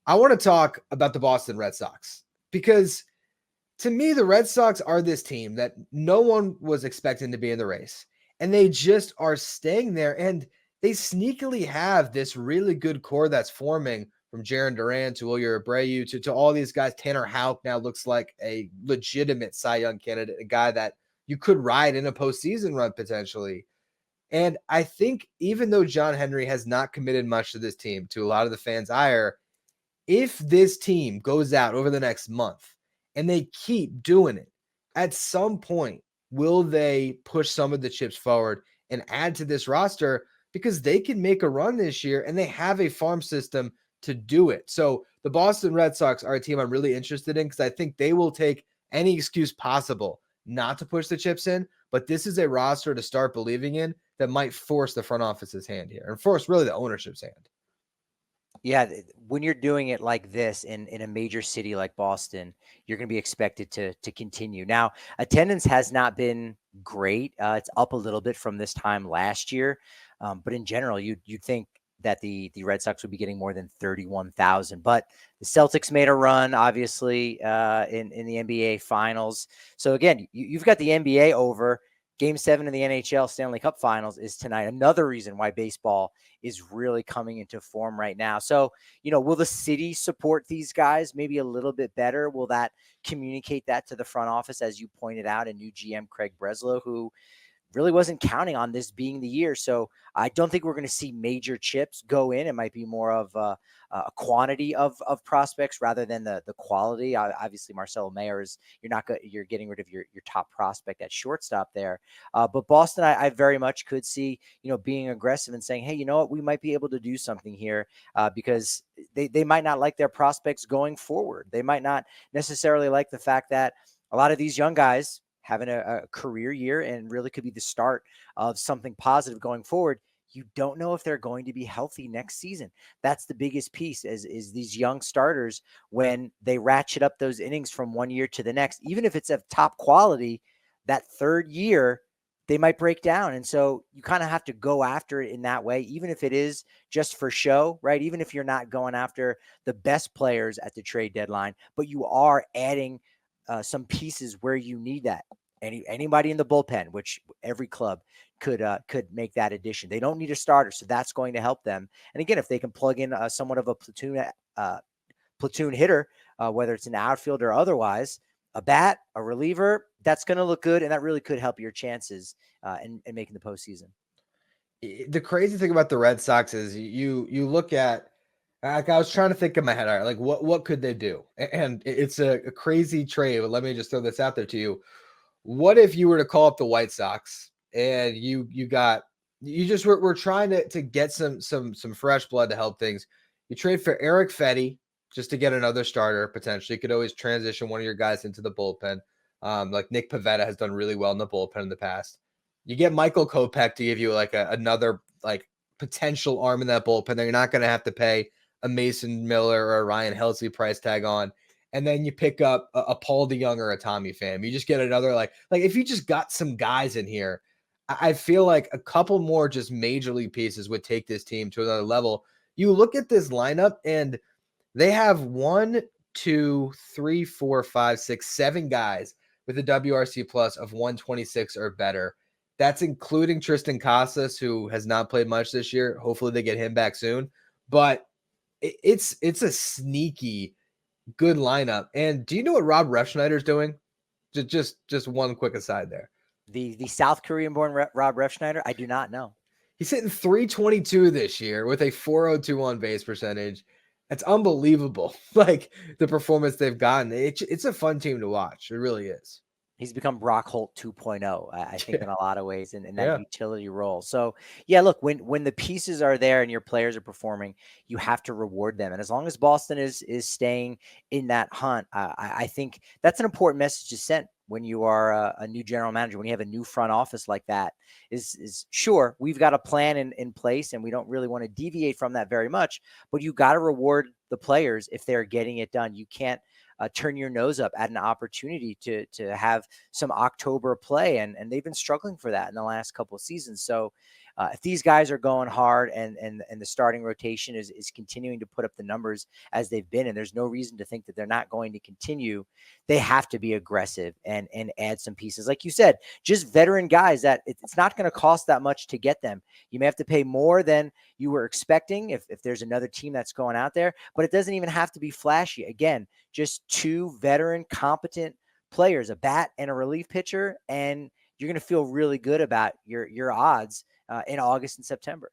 I want to talk about the Boston Red Sox because to me, the Red Sox are this team that no one was expecting to be in the race, and they just are staying there. And they sneakily have this really good core that's forming from Jaron Duran to Wilyer Abreu to all these guys. Tanner Houck now looks like a legitimate Cy Young candidate, a guy that you could ride in a postseason run potentially. And I think even though John Henry has not committed much to this team, to a lot of the fans' ire, if this team goes out over the next month and they keep doing it, at some point, will they push some of the chips forward and add to this roster because they can make a run this year and they have a farm system to do it. So the Boston Red Sox are a team I'm really interested in because I think they will take any excuse possible not to push the chips in. But this is a roster to start believing in that might force the front office's hand here and force really the ownership's hand. Yeah, when you're doing it like this in a major city like Boston, you're going to be expected to continue. Now, attendance has not been great. It's up a little bit from this time last year, but in general, you'd think that the Red Sox would be getting more than 31,000. But the Celtics made a run, obviously, in the NBA Finals. So again, you've got the NBA over. Game 7 of the NHL Stanley Cup Finals is tonight. Another reason why baseball is really coming into form right now. So, will the city support these guys maybe a little bit better? Will that communicate that to the front office, as you pointed out, and new GM Craig Breslow, who really wasn't counting on this being the year. So I don't think we're going to see major chips go in. It might be more of a quantity of prospects rather than the quality. Obviously, Marcelo Mayer is you're getting rid of your top prospect at shortstop there. But Boston, I very much could see being aggressive and saying, hey, you know what, we might be able to do something here because they might not like their prospects going forward. They might not necessarily like the fact that a lot of these young guys having a career year and really could be the start of something positive going forward. You don't know if they're going to be healthy next season. That's the biggest piece is these young starters, when they ratchet up those innings from one year to the next, even if it's of top quality, that third year, they might break down. And so you kind of have to go after it in that way, even if it is just for show, right? Even if you're not going after the best players at the trade deadline, but you are adding some pieces where you need that. Anybody in the bullpen, which every club could make that addition. They don't need a starter, so that's going to help them. And again, if they can plug in somewhat of a platoon hitter, whether it's an outfield or otherwise, a bat, a reliever, that's going to look good, and that really could help your chances in making the postseason. The crazy thing about the Red Sox is you look at, like, I was trying to think in my head, all right, like what could they do? And it's a crazy trade, but let me just throw this out there to you. What if you were to call up the White Sox and you just were trying to get some fresh blood to help things. You trade for Eric Fetty just to get another starter potentially. You could always transition one of your guys into the bullpen. Like Nick Pivetta has done really well in the bullpen in the past. You get Michael Kopech to give you like another like potential arm in that bullpen that you're not going to have to pay a Mason Miller or a Ryan Helsley price tag on. And then you pick up a Paul DeYoung or a Tommy Pham. You just get another like if you just got some guys in here, I feel like a couple more just major league pieces would take this team to another level. You look at this lineup and they have 1, 2, 3, 4, 5, 6, 7 guys with a WRC plus of 126 or better. That's including Tristan Casas, who has not played much this year. Hopefully they get him back soon. But it's a sneaky good lineup. And do you know what Rob Refschneider's doing? Just one quick aside there. The South Korean born Rob Refschneider, I do not know. He's hitting 322 this year with a 402 on base percentage. That's unbelievable. Like the performance they've gotten. It's a fun team to watch. It really is. He's become Brock Holt 2.0, I think, in a lot of ways, in that Yeah. utility role. So, yeah, look, when the pieces are there and your players are performing, you have to reward them. And as long as Boston is staying in that hunt, I think that's an important message to send when you are a new general manager, when you have a new front office like that. Is sure, we've got a plan in place, and we don't really want to deviate from that very much, but you got to reward the players if they're getting it done. You can't turn your nose up at an opportunity to have some October play. And they've been struggling for that in the last couple of seasons. So If these guys are going hard and the starting rotation is continuing to put up the numbers as they've been, and there's no reason to think that they're not going to continue, they have to be aggressive and add some pieces. Like you said, just veteran guys that it's not going to cost that much to get them. You may have to pay more than you were expecting if there's another team that's going out there, but it doesn't even have to be flashy. Again, just two veteran, competent players, a bat and a relief pitcher, and you're going to feel really good about your odds in August and September.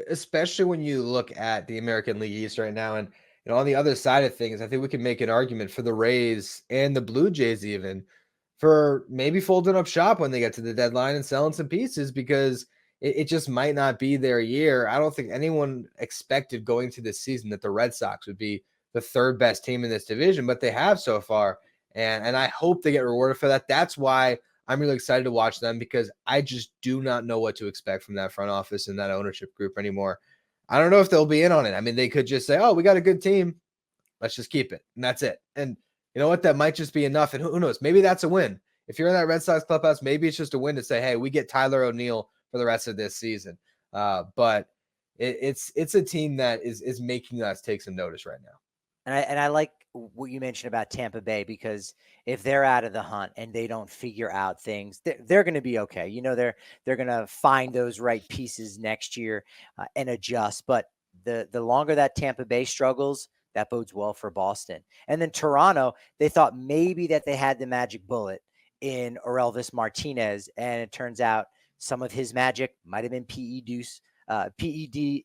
Especially when you look at the American League East right now. And on the other side of things, I think we can make an argument for the Rays and the Blue Jays even for maybe folding up shop when they get to the deadline and selling some pieces because it just might not be their year. I don't think anyone expected going to this season that the Red Sox would be the third best team in this division, but they have so far. And I hope they get rewarded for that. That's why I'm really excited to watch them because I just do not know what to expect from that front office and that ownership group anymore. I don't know if they'll be in on it. I mean, they could just say, oh, we got a good team. Let's just keep it. And that's it. And you know what? That might just be enough. And who knows? Maybe that's a win. If you're in that Red Sox clubhouse, maybe it's just a win to say, hey, we get Tyler O'Neill for the rest of this season. But it's a team that is making us take some notice right now. And I like what you mentioned about Tampa Bay because if they're out of the hunt and they don't figure out things, they're going to be okay. You know, they're going to find those right pieces next year and adjust. But the longer that Tampa Bay struggles, that bodes well for Boston. And then Toronto, they thought maybe that they had the magic bullet in Orelvis Martinez, and it turns out some of his magic might have been PED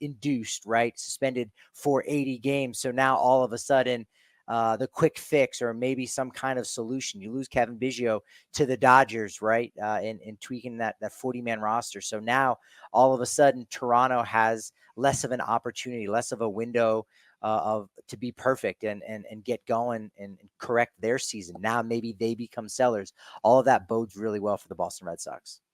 induced, right? Suspended for 80 games. So now all of a sudden, the quick fix or maybe some kind of solution. You lose Kevin Biggio to the Dodgers, right? In tweaking that 40-man roster. So now all of a sudden, Toronto has less of an opportunity, less of a window of to be perfect and get going and correct their season. Now maybe they become sellers. All of that bodes really well for the Boston Red Sox.